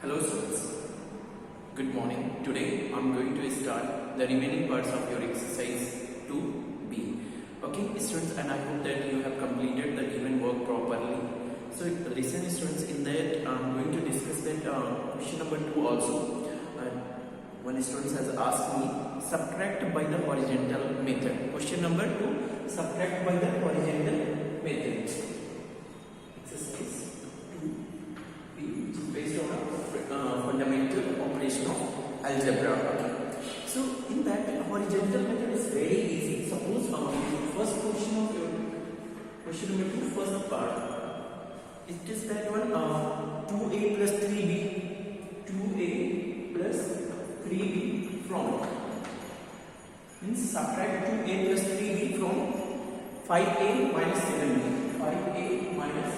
Hello students, good morning. Today I am going to start the remaining parts of your exercise 2B. Okay students, and I hope that you have completed the given work properly. So listen students, in that I am going to discuss that question number 2 also. One student has asked me, subtract by the horizontal method. Question number 2, subtract by the horizontal method. Exercise 2B, which is based on a fundamental operation of algebra. Okay. So in that, horizontal method is very easy. Suppose first question of your question number 2, first part. It is that one 2a plus 3b, 2a plus 3b from, means subtract 2a plus 3b from 5a minus 7b, 5a minus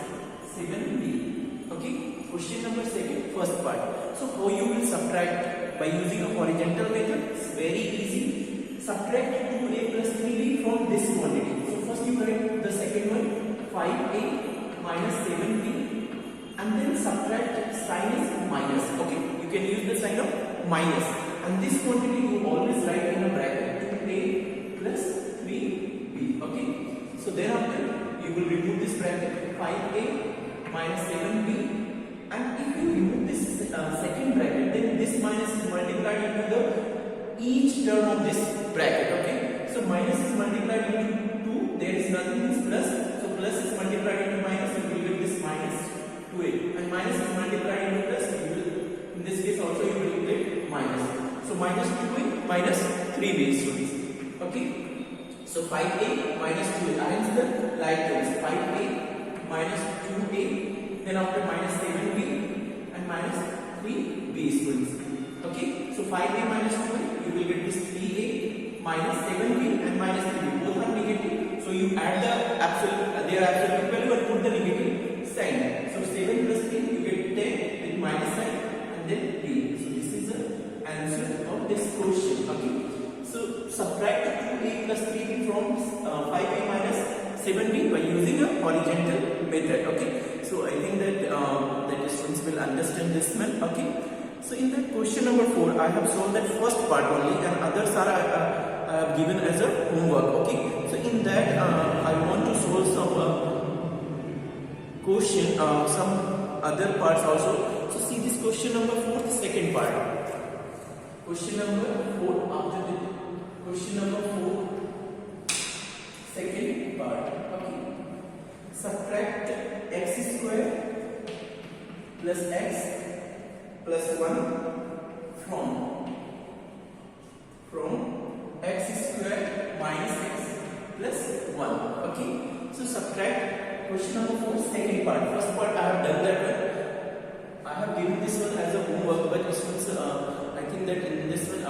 7b. Okay, question number 2, first part. So how you will subtract? By using a horizontal method. It's very easy. Subtract 2a plus 3b from this quantity. So first you write the second one, 5a minus 7b, and then subtract, sign is minus. Okay, you can use the sign of minus, and this quantity you always write in a bracket, 2a plus 3b. Okay, so thereafter you will remove this bracket, 5a minus 7b, and if you remove this second bracket, then this minus is multiplied into the each term of this bracket. Okay, so minus is multiplied into 2, there is nothing, is plus, so plus is multiplied into minus, you will get this minus 2a, and minus is multiplied into plus, you will, in this case also you will get minus. So minus 2a minus 3b students. Okay, so 5a minus 2a, arrange the like terms, 5a minus 2a, then after minus 7b and minus 3b students. Okay, so 5a minus 2a, you will get this 3a minus 7b and minus 3b, both are negative. So you add the absolute, their absolute value and put the negative sign. So 7 plus 3, you get 10 with minus sign and then b. So this is the answer of this question. Okay, so subtract 2a plus 3b from 5a minus 7b by using a horizontal method. Okay, so I think that the students will understand this one. Okay, so in that question number 4, I have solved that first part only, and others are I have given as a homework. Okay, so in that I want to solve some question, some other parts also. So see this question number 4, the second part. Question number 4, after the question number 4, second part. Okay, subtract x square plus x plus 1 from x square minus x plus 1. Okay, so subtract question number 4, second part. First part I have done that one. I have given this one as a homework, but this one's I think that in this one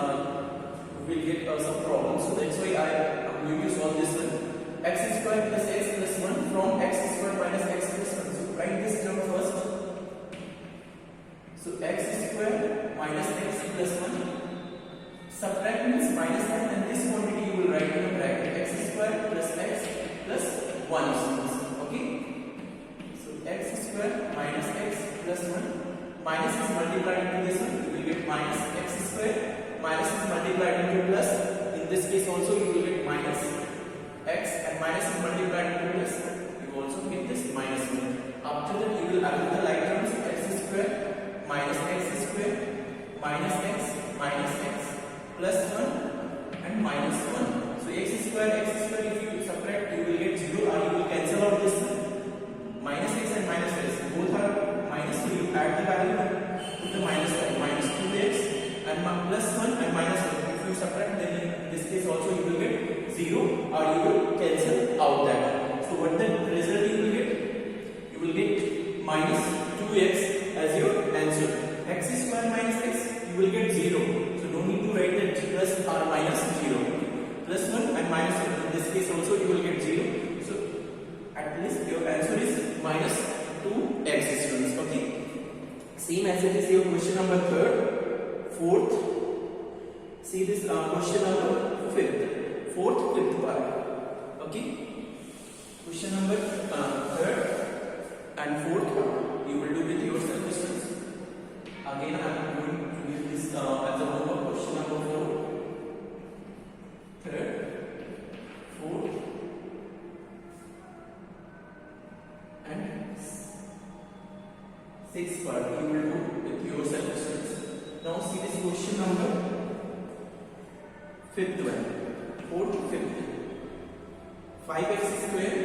we will get some problems. So that's why I am going to solve this one. X square plus x plus 1 from x square minus x plus 1. So write this term first. So x square minus x plus 1. Subtract means minus sign, and this quantity you will write in a bracket, x square plus x plus 1. Okay, so x square minus x plus 1. Minus is multiplied into this one, you will get minus x square. Minus is multiplied into plus. In this case also you will get minus x, and minus is multiplied into plus. You also get this minus 1. After that you will add the like terms, x square minus x square minus x plus 1 and minus 1. So x square, if you subtract, you will get 0, or you will cancel out this minus x and minus x. Both are minus, so you add the value to the minus side, minus 2x and plus 1 and minus 1. If you subtract, then in this case also you will get 0, or you will cancel out that. So what the result you will get? You will get minus 2x as your answer. X square minus x, you will get 0. So don't need to write that plus or minus 0. Plus 1 and minus 1. In this case also you will get 0. So at least your answer is minus 2x students. Okay. Same as it is your question number 3rd, 4th. See this question number 5th. 4th, 5th part. Okay. Question number 3rd and 4th, you will do with yourself students. Again, I am going to give this as a homework question number 4, third, fourth, and sixth part. You will do with yourself, students. Now see this question number fifth one, fourth, fifth. 5x square,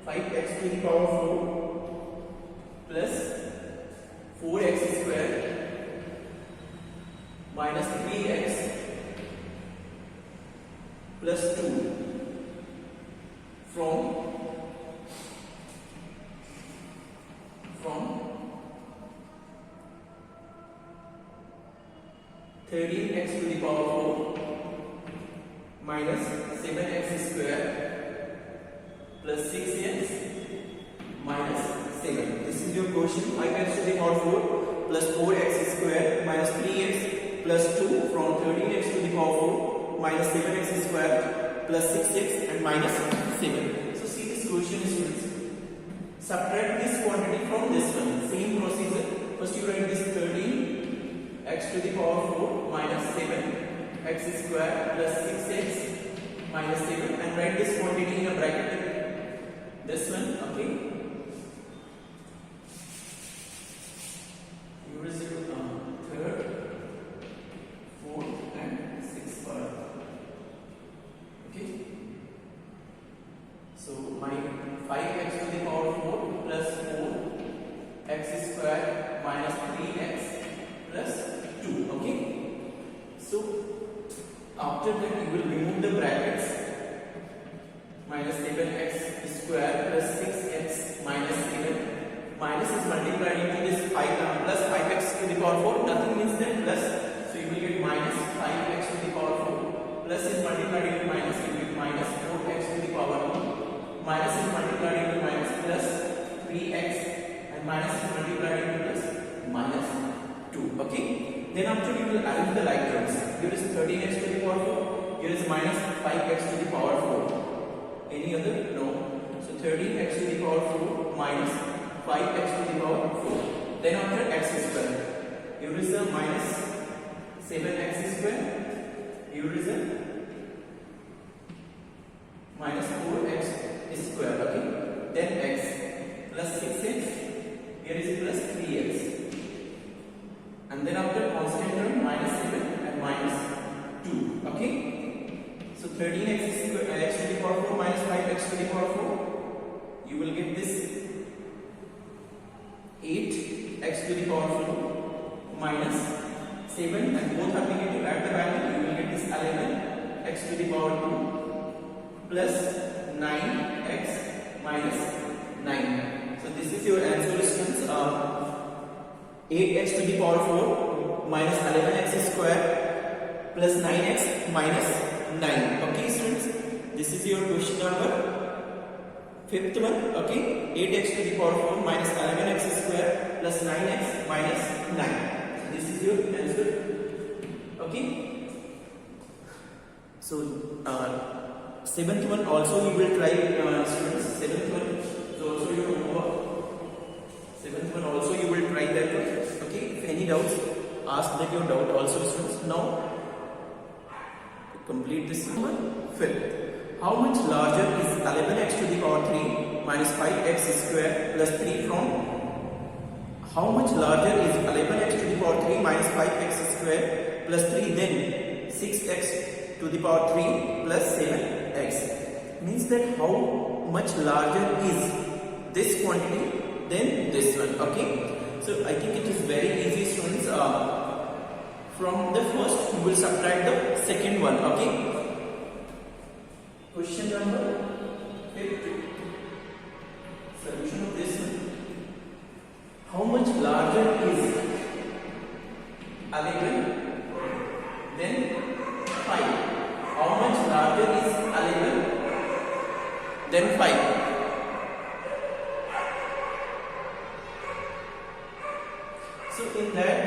5x to the power 4 plus 4x square minus 3x plus 2 from 13x to the power 4 minus 7x square plus 6x minus 7. This is your question. 5x to the power 4 plus 4x square minus 3x plus 2 from 13x to the power 4 minus 7x square plus 6x and minus 7. So see this question, students. Subtract this quantity from this one. Same procedure. First you write this 13x to the power 4 minus 7x square plus 6x minus 7 and write this quantity in a bracket. This one, okay. You will see third, fourth, and sixth part. Okay. So my 5x to the power 4 plus 4x square minus 3x plus 2. Okay. So after that you will remove the brackets. Minus 7x square plus 6x minus 7 minus is multiplied into this 5 plus 5x to the power 4. Nothing means that plus, so you will get minus 5x to the power 4 plus is multiplied into minus, you will get minus 4x to the power 2 minus is multiplied into minus plus 3x and minus is multiplied into plus minus 2. Okay. Then after you will add the like terms. Here is 13x to the power 4. Here is minus 5x to the power 4. Any other? No. So 13x to the power 4 minus 5x to the power 4. Then after x square. Here is a minus 7x square. Here is a minus 4x square. Okay. Then x plus 6x. Here is plus 3x. And then after constant term minus 7 and minus 2. Okay. So 13x square x to the power 4 minus 5x to the power 4. You will get this 8x to the power 4 minus 7 and both are negative. Add the value. You will get this 11x to the power 2 plus 9x minus 9. So this is your answer, students. 8x to the power 4 minus 11x square plus 9x minus 9. Okay, students, this is your question number fifth one. Okay, 8x to the power 4 minus 11x square plus 9x minus 9. So this is your answer. Okay. So seventh one also you will try, students. Seventh one is also your homework. Seventh one also you will try that one. Okay. If any doubts, ask that your doubt also, students. Now complete this one. Fifth. How much larger is 11x to the power 3 minus 5x square plus 3 from? How much larger is 11x to the power 3 minus 5x square plus 3 then 6x to the power 3 plus 7x? Means that how much larger is this quantity than this one? Okay. So I think it is very easy, students. From the first you will subtract the second one. Okay. Question number 50. Solution of this one. How much larger is 11 than 5? How much larger is 11 than 5? So in that,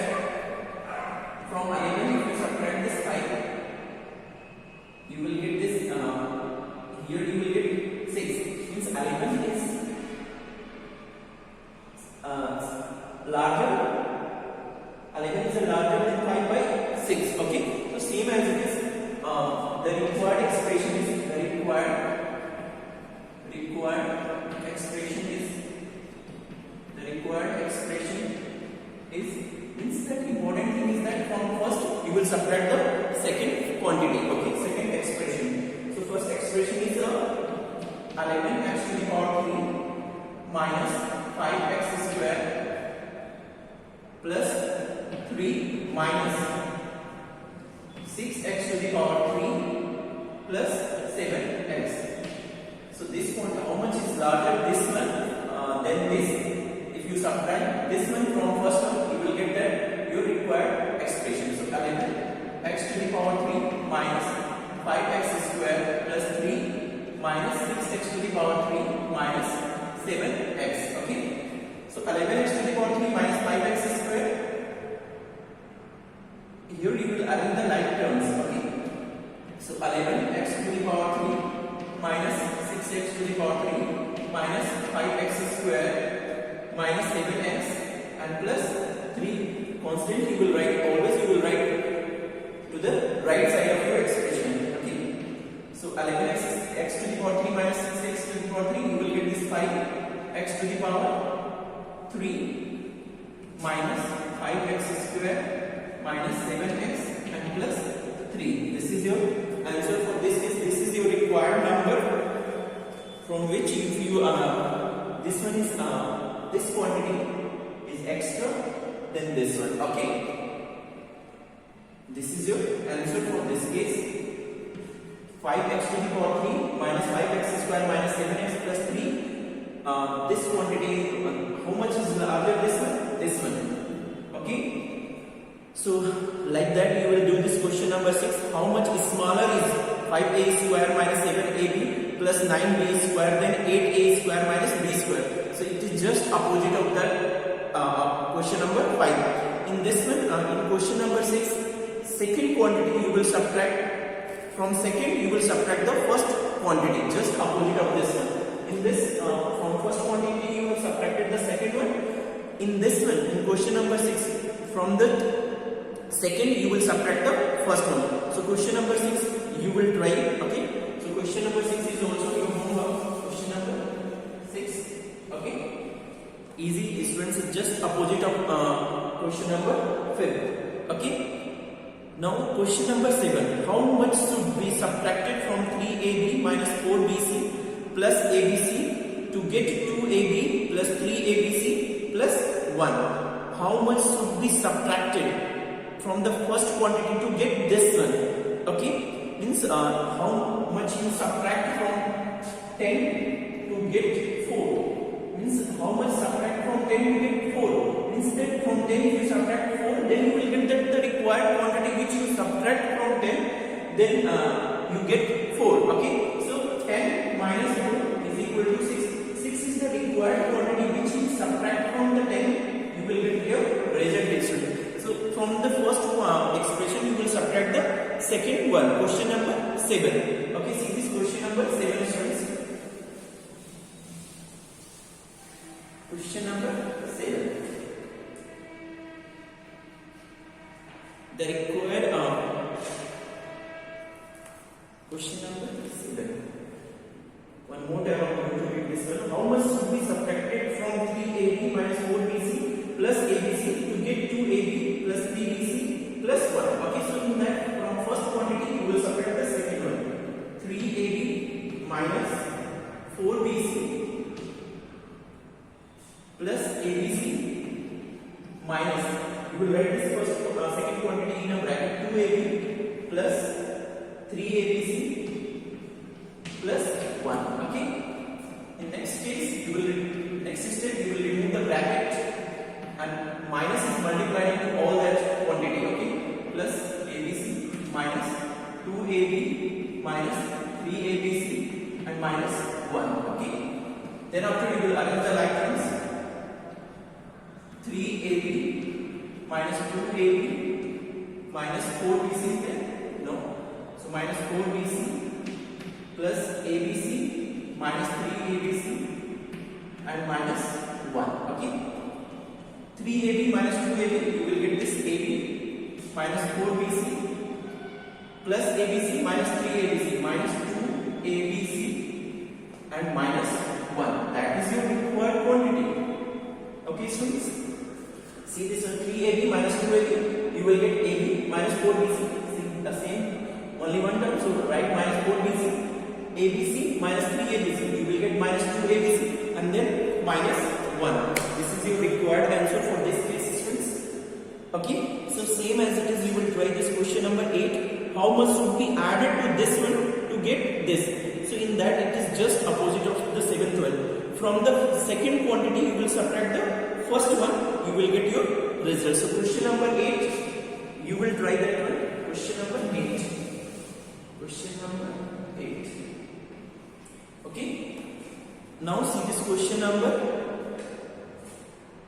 from 11 if you subtract this 5, you will get this, here you will get 6. Means 11 is larger subtract the second quantity. Okay, second expression. So first expression is 11x to the power 3 minus 5x square plus 3 minus 6x to the power 3 plus 7x. So this one, how much is larger, this one than this? If you subtract this one from first one, you will get that your required expression. So 11x to the power 3 minus 5x square plus 3 minus 6x to the power 3 minus 7x. Okay. So 11x to the power 3 minus 5x square. Here you will arrange the like terms. Okay. So 11x to the power 3 minus 6x to the power 3 minus 5x square minus 7x and plus 3 constant you will write, always you will write to the right side of your expression. Okay. So 11x to the power 3 minus 6x to the power 3, you will get this 5x to the power 3 minus 5x square minus 7x and plus 3. This is your answer for this case. This is your required number from which if you this one is this quantity is extra than this one. Okay, this is your answer for this case. 5x to the power 3 minus 5x square minus 7x plus 3. This quantity, how much is larger, this one? This one. Okay. So like that you will do this question number 6. How much smaller is 5a square minus 7ab plus 9b square than 8a square minus b square? So it is just opposite of that question number 5. In this one, in question number 6, second quantity you will subtract from second, you will subtract the first quantity, just opposite of this one. In this, from first quantity you have subtracted the second one. In this one, in question number 6, from the second you will subtract the first one. So question number 6 you will try it. Okay. So question number 6 is also your homework. Question number 6. Okay. Easy, students, just opposite of question number 5. Okay. Now question number 7. How much should be subtracted from 3ab minus 4bc plus abc to get 2ab plus 3abc plus 1? How much should be subtracted from the first quantity to get this one? Okay, means how much you subtract from 10 to get 4, means how much subtract from 10 to get 4, means that from 10 if you subtract 4, then you will get that the required quantity which you subtract from 10, then you get 4. Okay, so 10 minus 4 is equal to 6. 6 is the required quantity which you subtract from the 10, you will get your result. So from the first expression you will subtract the second one. Question number 7. Okay, see this question number 7 students. Question number 7. The required question number 7. One more time I am going to read this one. How much should be subtracted from 3ab minus 4bc plus abc to get 2ab plus 3bc plus 1? Okay, so in that from first quantity you will subtract the second one. 3ab minus 4bc plus abc minus, you will write this first second quantity in a bracket, 2ab plus 3abc plus 1. Okay, in next case you will, next step you will remove the bracket and minus is multiplied into all that quantity. Okay, plus abc minus 2ab minus 3abc and minus 1. Okay, then after you will arrange the like terms. 3ab minus 2ab minus 4bc is there? No. So minus 4bc plus abc minus 3abc and minus 1. Okay, 3ab minus 2ab, you will get this ab minus 4bc plus abc minus 3abc minus 2abc and minus 1. That is your required quantity. Okay students, see this one, 3ab minus 2ab, you will get AB minus 4BC. See the same, only one term, so write minus 4BC. ABC minus 3ABC, you will get minus 2ABC and then minus 1. This is your required answer for this case, students. Okay, so same as it is, you will try this question number 8. How much should be added to this one to get this? So in that it is just opposite of the 7, 12. From the second quantity you will subtract the first one, you will get your result. So question number 8, you will try that one. Question number 8. Question number 8. Okay. Now see this question number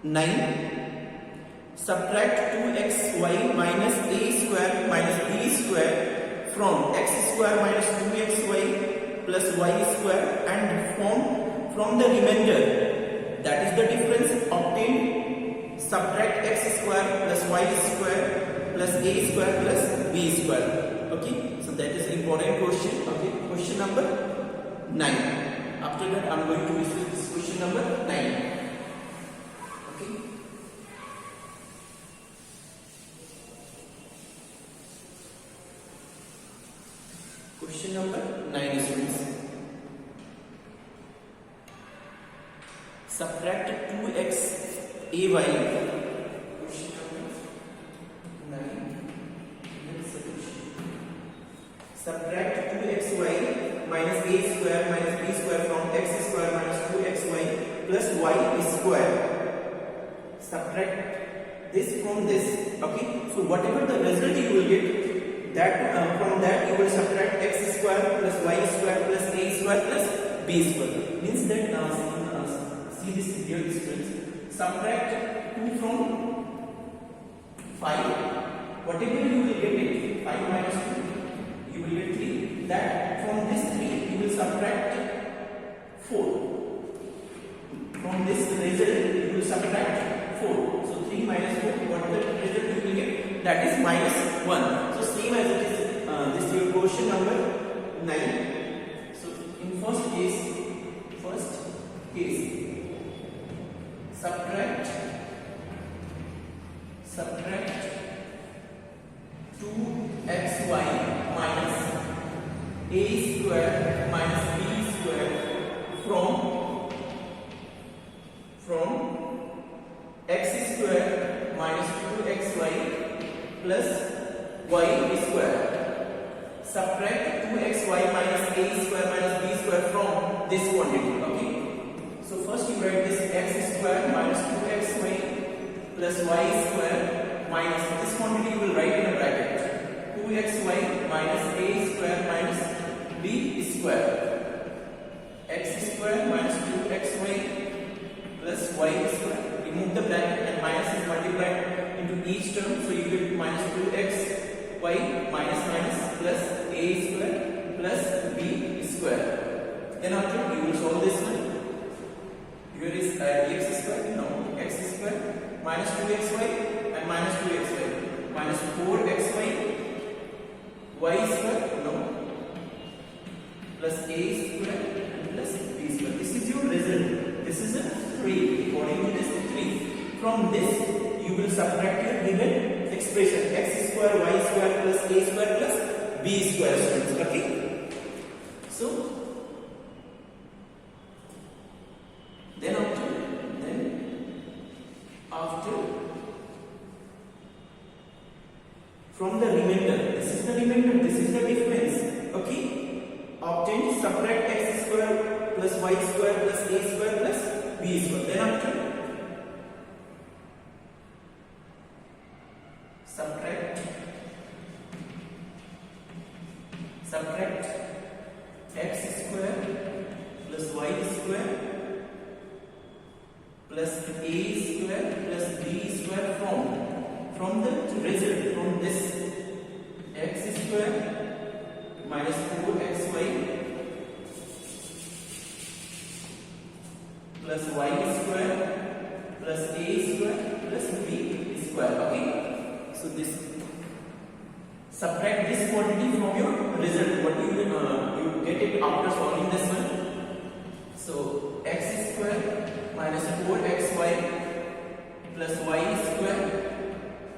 9. Subtract 2xy minus a square minus b square from x square minus 2xy plus y square and from the remainder, that is the difference obtained, subtract x square plus y square plus a square plus b square. Okay, so that is important question. Okay, question number 9. After that I am going to discuss this question number 9. Okay. Question number 9 students. Subtract 2x ay. Question number 9. Subtract 2xy minus a square minus b square from x square minus 2xy plus y square. Subtract this from this. Okay. So whatever the result you will get, that from that you will subtract x square plus y square plus a square plus b square. Means that see this here, students. Subtract 2 from 5. Whatever you will get it, 5 minus 2, you will get 3. That from this 3 you will subtract 4. From this result you will subtract 4. So 3 minus 4, what the result you will get? That is minus 1. So same as it is, this is your question number 9. So in first case, subtract 2xy minus a square minus b square from x square minus 2xy plus y square. Subtract 2xy minus a square minus b square from this quantity. Okay. So first you write this x square minus 2xy plus y square minus this quantity you will write in a bracket. 2xy minus a square minus b square. X square minus 2xy plus y square. Remove the bracket and minus is multiplied into each term. So you get minus 2xy minus plus a square plus b square. Then after you will solve this one. Here is x square, no, x square minus 2xy and minus 2xy minus 4xy y square, no, plus a square and plus b square. This is your result. This is a 3. According to this 3. From this you will subtract your given expression x square y square plus a square plus b square, students. Okay. So then after from the remainder, this is the remainder, this is the difference. Okay. Obtain, subtract x square plus y square plus a square plus b square. Then after subtract x square plus y square plus a square plus b square from the result from this x square minus 4xy plus y square plus a square plus b square. Okay. So this subtract this quantity from your result. What you get it after solving this one. So x square minus 4xy plus y square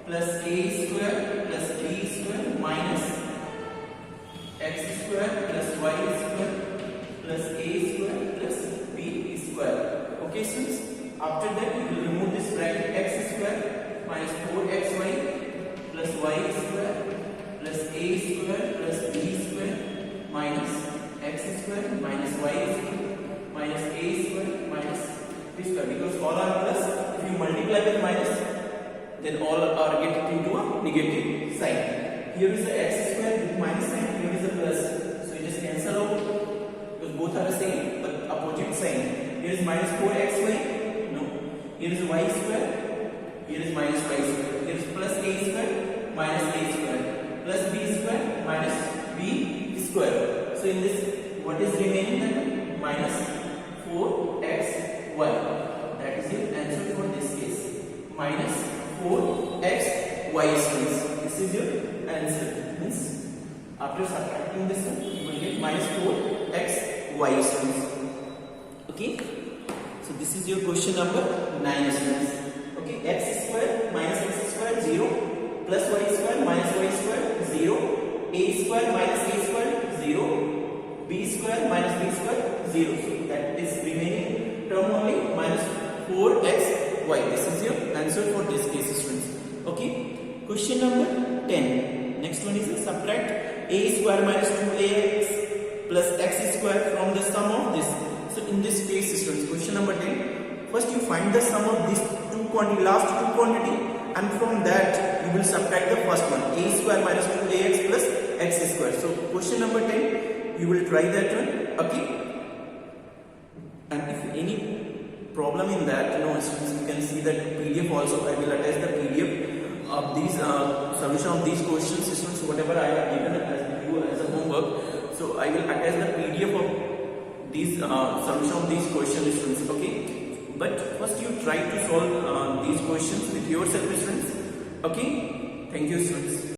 plus a square y square plus a square plus b square. Okay students, after that we will remove this bracket x square minus 4xy plus y square plus a square plus b square minus x square minus y square minus a square minus b square, because all are plus. If you multiply with minus, then all are getting into a negative sign. Here is the x square with minus sign, here is the plus, so you just cancel out because both are the same but opposite sign. Here is minus 4xy, no, here is y square, here is minus y square, here is plus a square minus a square plus b square minus b square. So in this, what is remaining then? Minus 4xy. That is your answer for this case. Minus 4xy students. This is your answer. Means after subtracting this one, you will get minus 4xy students. Okay. So this is your question number 9 students. Okay. X square minus x square 0 plus y square minus y square 0, a square minus a square 0, b square minus b square 0. So that is remaining term only, minus 4xy. This is your answer for this case students. Okay. Question number 10. Next one is subtract a square minus 2ax plus x square from the sum of this. So in this case students, question number 10, first you find the sum of these two quantity, last two quantity, and from that you will subtract the first one, a square minus 2ax plus x square. So question number 10, you will try that one. Okay. And if any problem in that, students, you can see that PDF also. I will attach the PDF of these solution of these questions students, whatever I have given as you as a homework. So I will attach the PDF of these solution of these questions students. Okay, but first you try to solve these questions with yourself students. Okay, thank you students.